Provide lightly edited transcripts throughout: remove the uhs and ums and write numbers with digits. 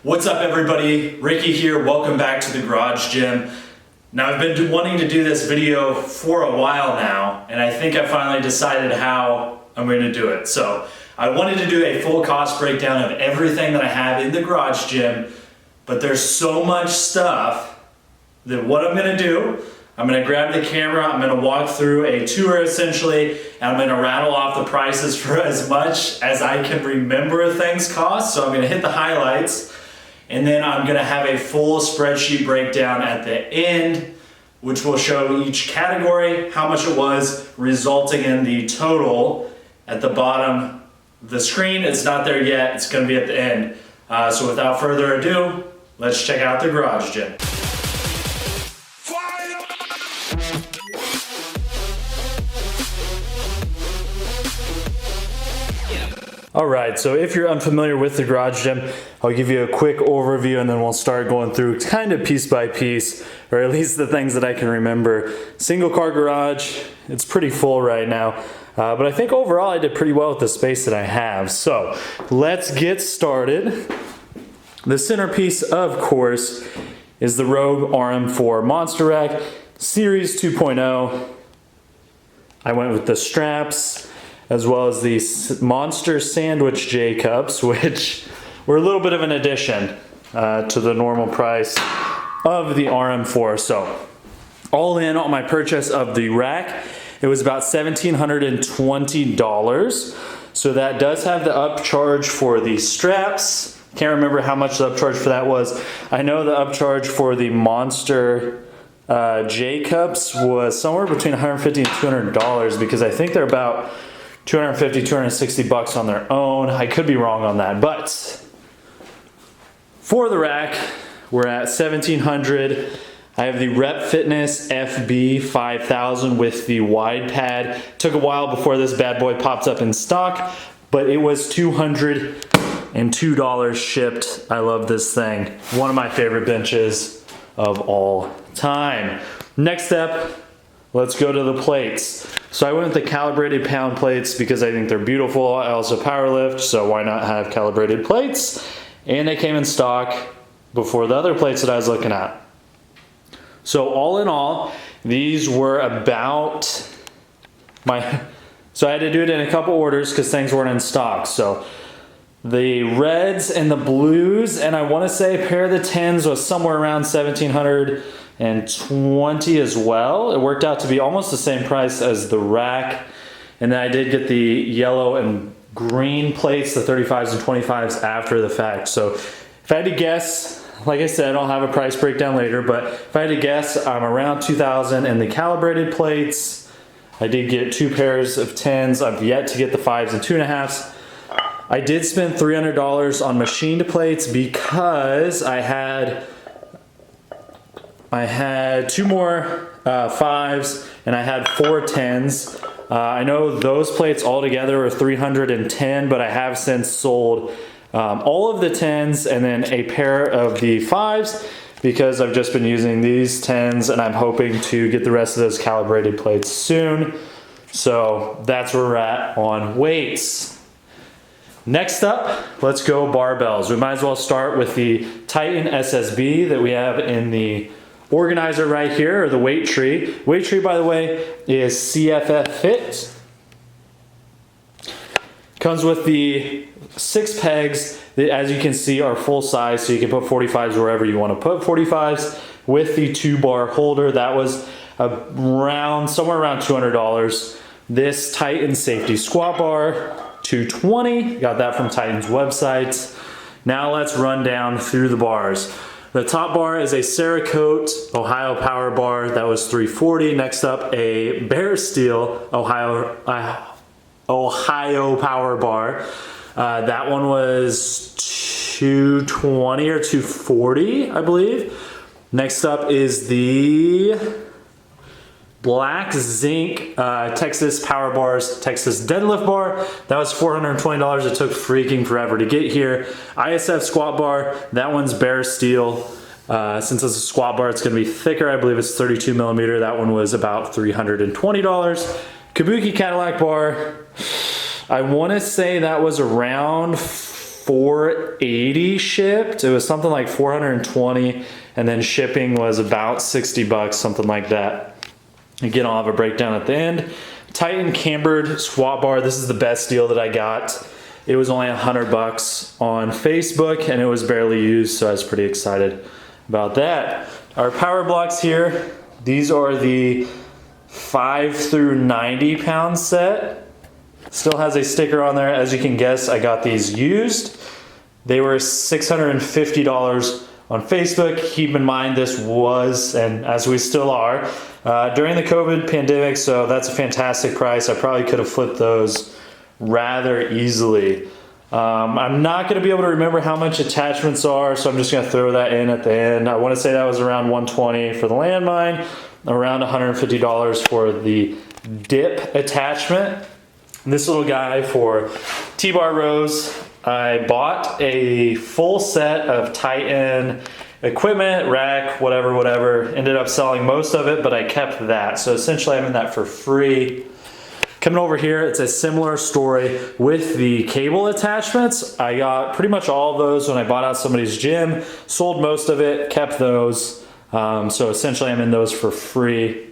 What's up everybody? Ricky here, welcome back to the Garage Gym. Now I've been wanting to do this video for a while now, and I think I finally decided how I'm going to do it. So I wanted to do a full cost breakdown of everything that I have in the Garage Gym, but there's so much stuff that what I'm going to do, I'm going to grab the camera, I'm going to walk through a tour essentially, and I'm going to rattle off the prices for as much as I can remember things cost. So I'm going to hit the highlights, and then I'm going to have a full spreadsheet breakdown at the end, which will show each category, how much it was, resulting in the total at the bottom of the screen. It's not there yet, it's going to be at the end. So without further ado, let's check out the Garage Gym. Alright, so if you're unfamiliar with the Garage Gym, I'll give you a quick overview and then we'll start going through kind of piece by piece, or at least the things that I can remember. Single car garage, it's pretty full right now, but I think overall I did pretty well with the space that I have. So let's get started. The centerpiece, of course, is the Rogue RM4 Monster Rack Series 2.0. I went with the straps, as well as the Monster Sandwich J Cups, which were a little bit of an addition to the normal price of the RM4. So all in on my purchase of the rack, it was about $1,720. So that does have the upcharge for the straps. Can't remember how much the upcharge for that was. I know the upcharge for the Monster J Cups was somewhere between $150 and $200 because I think they're about 250, 260 bucks on their own. I could be wrong on that, but for the rack, we're at 1,700. I have the Rep Fitness FB 5000 with the wide pad. Took a while before this bad boy popped up in stock, but it was $202 shipped. I love this thing. One of my favorite benches of all time. Next step, let's go to the plates. So I went with the calibrated pound plates because I think they're beautiful. I also powerlift, so why not have calibrated plates? And they came in stock before the other plates that I was looking at. So all in all, these were about so I had to do it in a couple orders because things weren't in stock. So the reds and the blues, and I want to say a pair of the 10s was somewhere around 1,720 as well. It worked out to be almost the same price as the rack. And then I did get the yellow and green plates, the 35s and 25s after the fact. So if I had to guess, like I said, I'll have a price breakdown later, but if I had to guess, I'm around 2,000 in the calibrated plates. I did get 2 pairs of 10s. I've yet to get the 5s and 2.5s. I did spend $300 on machined plates because I had 2 more 5s and I had 4 10s. I know those plates altogether are $310, but I have since sold all of the 10s and then a pair of the 5s because I've just been using these 10s and I'm hoping to get the rest of those calibrated plates soon. So that's where we're at on weights. Next up, let's go barbells. We might as well start with the Titan SSB that we have in the organizer right here, or the weight tree. Weight tree, by the way, is CFF Fit. Comes with the 6 pegs that, as you can see, are full size, so you can put 45s wherever you want to put 45s, with the 2-bar holder. That was somewhere around $200. This Titan safety squat bar, $220. Got that from Titan's website. Now let's run down through the bars. The top bar is a Cerakote Ohio Power Bar. That was $340. Next up, a Bear Steel Ohio Power Bar. That one was $220 or $240, I believe. Next up is the Black Zinc Texas Power Bars Texas Deadlift Bar. That was $420. It took freaking forever to get here. ISF Squat Bar. That one's Bear Steel. Since it's a squat bar, it's going to be thicker. I believe it's 32 millimeter. That one was about $320. Kabuki Cadillac Bar. I want to say that was around 480 shipped. It was something like 420, and then shipping was about 60 bucks, something like that. Again, I'll have a breakdown at the end. Titan cambered squat bar. This is the best deal that I got. It was only 100 bucks on Facebook, and it was barely used, so I was pretty excited about that. Our power blocks here, these are the 5 through 90 pound set. Still has a sticker on there. As you can guess, I got these used. They were $650 on Facebook. Keep in mind this was, and as we still are, during the COVID pandemic, so that's a fantastic price. I probably could have flipped those rather easily. I'm not going to be able to remember how much attachments are, so I'm just going to throw that in at the end. I want to say that was around $120 for the landmine, around $150 for the dip attachment. This little guy for T-bar rows, I bought a full set of Titan equipment, rack, whatever. Ended up selling most of it, but I kept that. So essentially I'm in that for free. Coming over here, it's a similar story with the cable attachments. I got pretty much all of those when I bought out somebody's gym, sold most of it, kept those. So essentially I'm in those for free.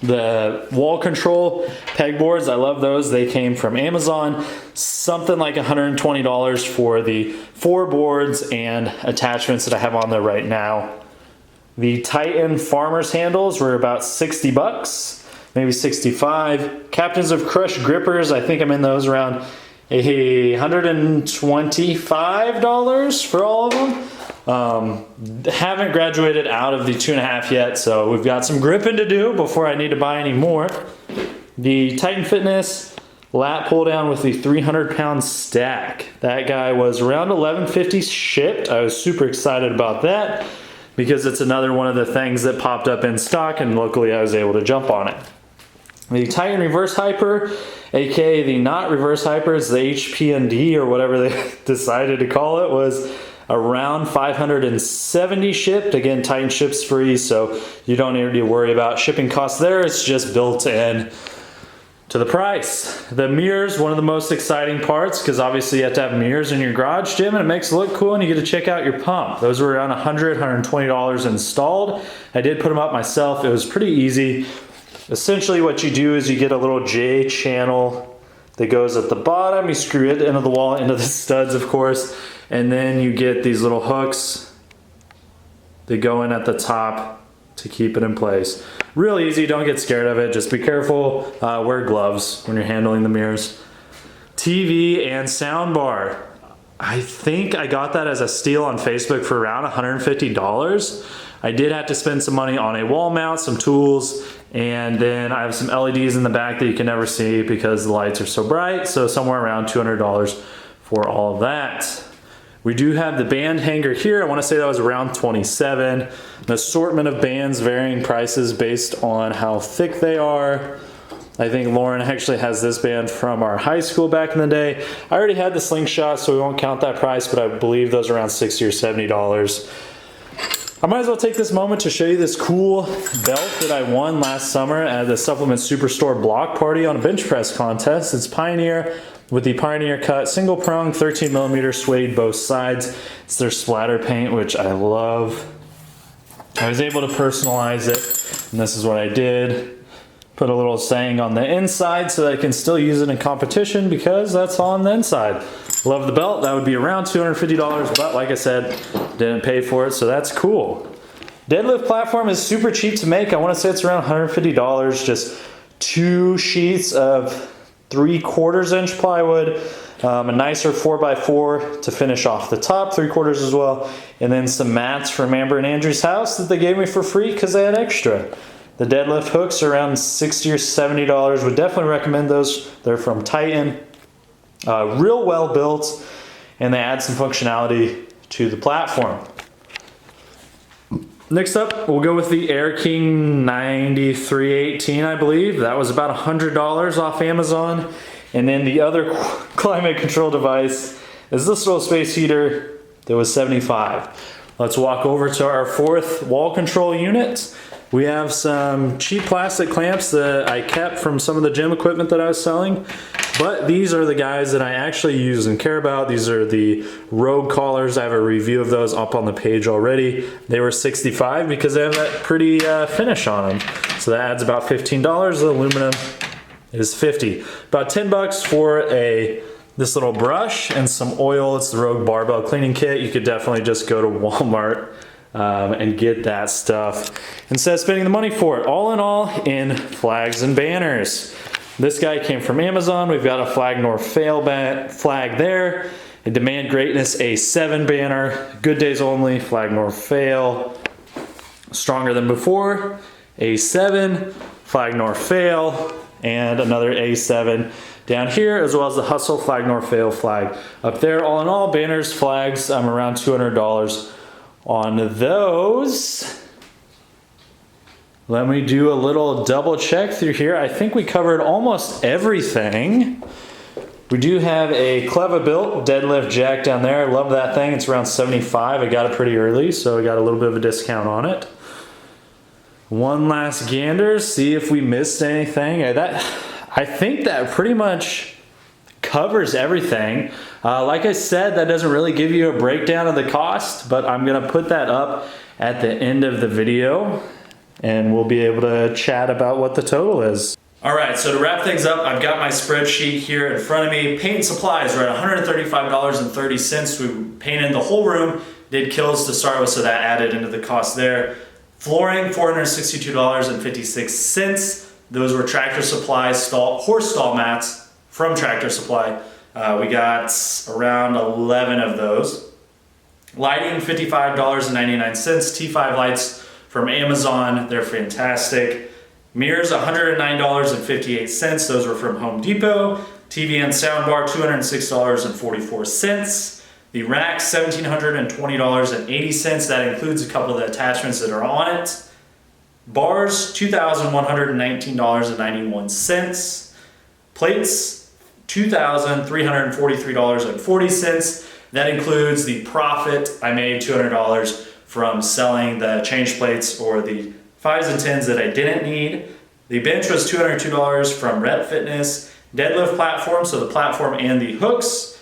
The wall control pegboards, I love those. They came from Amazon. Something like $120 for the 4 boards and attachments that I have on there right now. The Titan farmer's handles were about 60 bucks, maybe 65. Captains of Crush grippers, I think I'm in those around $125 for all of them. Haven't graduated out of the 2.5 yet, so we've got some gripping to do before I need to buy any more. The Titan Fitness lat pull down with the 300 pound stack. That guy was around $11.50 shipped. I was super excited about that because it's another one of the things that popped up in stock, and luckily I was able to jump on it. The Titan Reverse Hyper, aka the not Reverse Hyper, it's the HPND or whatever they decided to call it, was around 570 shipped. Again, Titan ships free, so you don't need to worry about shipping costs there. It's just built in to the price. The mirrors, one of the most exciting parts, because obviously you have to have mirrors in your garage gym and it makes it look cool, and you get to check out your pump. Those were around $120 installed. I did put them up myself. It was pretty easy. Essentially what you do is you get a little J channel that goes at the bottom. You screw it into the wall, into the studs of course, and then you get these little hooks that go in at the top to keep it in place. Real easy, don't get scared of it. Just be careful, wear gloves when you're handling the mirrors. TV and sound bar. I think I got that as a steal on Facebook for around $150. I did have to spend some money on a wall mount, some tools, and then I have some LEDs in the back that you can never see because the lights are so bright, so somewhere around $200 for all of that. We do have the band hanger here. I want to say that was around $27. An assortment of bands, varying prices based on how thick they are. I think Lauren actually has this band from our high school back in the day. I already had the slingshot, so we won't count that price, but I believe those are around $60 or $70. I might as well take this moment to show you this cool belt that I won last summer at the Supplement Superstore block party on a bench press contest. It's Pioneer with the Pioneer Cut single prong 13mm suede both sides. It's their splatter paint, which I love. I was able to personalize it, and this is what I did. Put a little saying on the inside so that I can still use it in competition because that's on the inside. Love the belt. That would be around $250, but like I said, didn't pay for it, so that's cool. Deadlift Platform is super cheap to make. I want to say it's around $150, just 2 sheets of 3/4 inch plywood, a nicer 4x4 to finish off the top, 3/4 as well, and then some mats from Amber and Andrew's house that they gave me for free because they had extra. The deadlift hooks are around $60 or $70. Would definitely recommend those. They're from Titan. Real well built, and they add some functionality to the platform. Next up, we'll go with the Air King 9318, I believe. That was about $100 off Amazon. And then the other climate control device is this little space heater that was $75. Let's walk over to our 4th wall control unit. We have some cheap plastic clamps that I kept from some of the gym equipment that I was selling. But these are the guys that I actually use and care about. These are the Rogue collars. I have a review of those up on the page already. They were $65 because they have that pretty finish on them. So that adds about $15. The aluminum is $50. About $10 for this little brush and some oil. It's the Rogue Barbell Cleaning Kit. You could definitely just go to Walmart and get that stuff instead of spending the money for it. All in all, in flags and banners. This guy came from Amazon. We've got a Flag Nor Fail flag there. A Demand Greatness A7 banner. Good Days Only, Flag Nor Fail. Stronger Than Before, A7, Flag Nor Fail, and another A7 down here, as well as the Hustle Flag Nor Fail flag up there. All in all, banners, flags, I'm around $200 on those. Let me do a little double check through here. I think we covered almost everything. We do have a Cleva built deadlift jack down there. I love that thing. It's around $75. I got it pretty early, so I got a little bit of a discount on it. One last gander, see if we missed anything. I think that pretty much covers everything. Like I said, that doesn't really give you a breakdown of the cost, but I'm gonna put that up at the end of the video and we'll be able to chat about what the total is. All right, so to wrap things up, I've got my spreadsheet here in front of me. Paint and supplies are at $135.30. We painted the whole room, did kills to start with, so that added into the cost there. Flooring, $462.56. Those were Tractor Supply horse stall mats from Tractor Supply. We got around 11 of those. Lighting, $55.99. T5 lights from Amazon, they're fantastic. Mirrors, $109.58. Those were from Home Depot. TV and soundbar, $206.44. The rack, $1,720.80. That includes a couple of the attachments that are on it. Bars, $2,119.91. Plates, $2,343.40. That includes the profit. I made $200 from selling the change plates or the 5s and 10s that I didn't need. The bench was $202 from Rep Fitness. Deadlift Platform, so the platform and the hooks,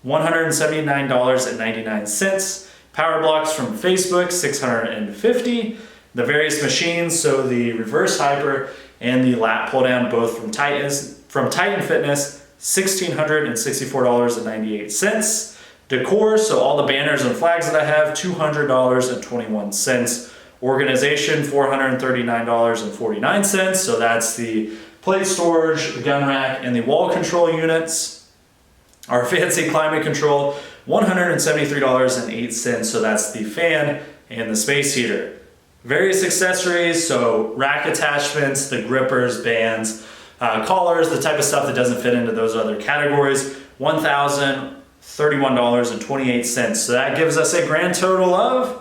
$179.99. Power blocks from Facebook, $650. The various machines, so the reverse hyper and the lat pull down, both from Titan Fitness, $1,664.98. Decor, so all the banners and flags that I have, $200.21. Organization, $439.49. So that's the plate storage, the gun rack, and the wall control units. Our fancy climate control, $173.08. So that's the fan and the space heater. Various accessories, so rack attachments, the grippers, bands, collars, the type of stuff that doesn't fit into those other categories, $1,031.28. So that gives us a grand total of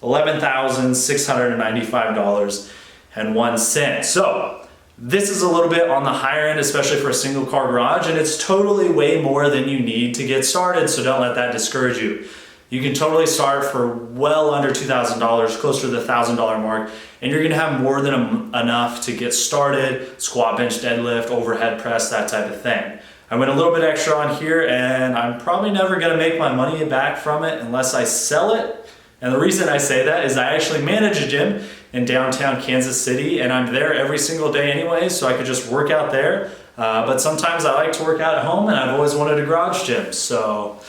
$11,695.01. So this is a little bit on the higher end, especially for a single car garage, and it's totally way more than you need to get started, so don't let that discourage you. You can totally start for well under $2,000, closer to the $1,000 mark, and you're gonna have more than enough to get started, squat, bench, deadlift, overhead press, that type of thing. I went a little bit extra on here, and I'm probably never gonna make my money back from it unless I sell it. And the reason I say that is I actually manage a gym in downtown Kansas City, and I'm there every single day anyway, so I could just work out there. But sometimes I like to work out at home, and I've always wanted a garage gym. So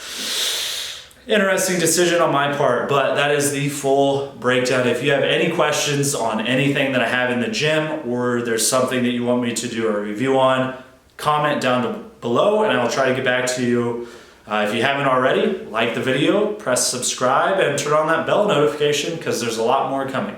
interesting decision on my part, but that is the full breakdown. If you have any questions on anything that I have in the gym, or there's something that you want me to do a review on, comment down below and I'll try to get back to you. If you haven't already, like the video, press subscribe, and turn on that bell notification because there's a lot more coming.